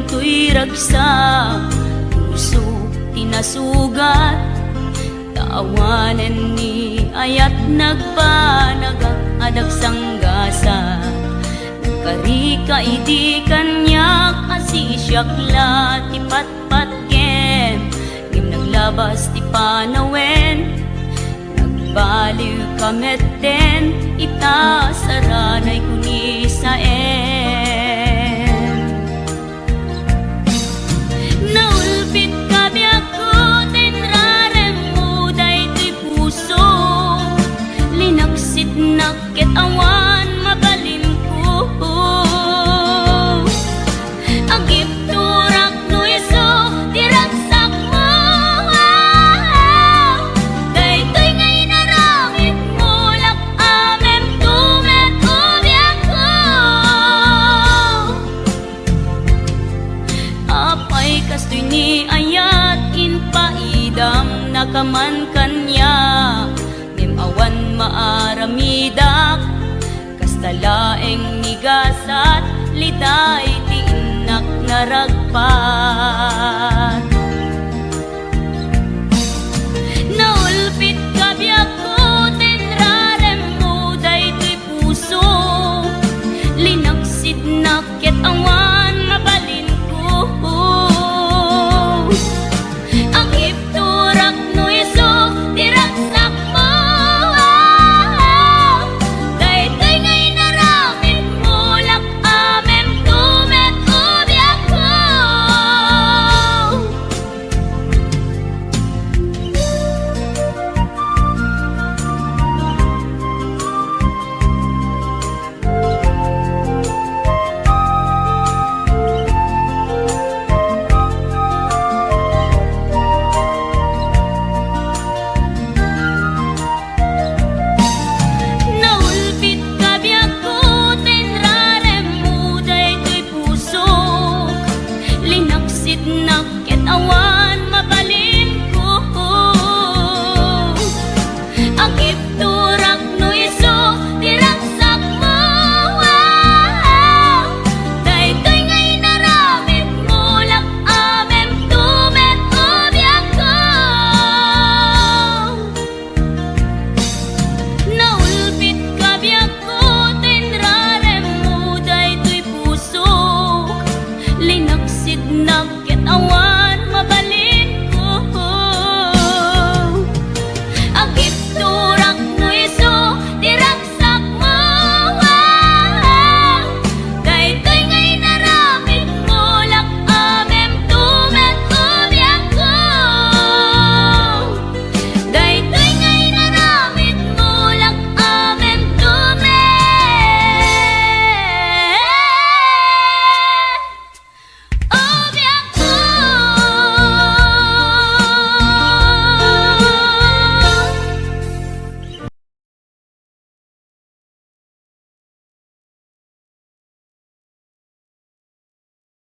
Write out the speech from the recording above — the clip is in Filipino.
to'y ragsa, puso tinasugat, taawanan ni ayat nagpanagak adag sanggasa. Karika idi kanyak asisyakla ti patpat kem, ngim naglabas ti panawen, nagbaliw kamet den, ita saranay kuni sa naulpit kabi ako, tenrarem mo day to'y puso, linaksit nakit awan mabalim ko. Agip turak no iso, diragsak mo, day to'y ngay narangit mo, lak amem tumet ubiyak ko. Apay kastoy ni ayat inpaidam nakaman kanya, ngem awan maaramidak, kastalaeng nigasat liday ti inak naragpa.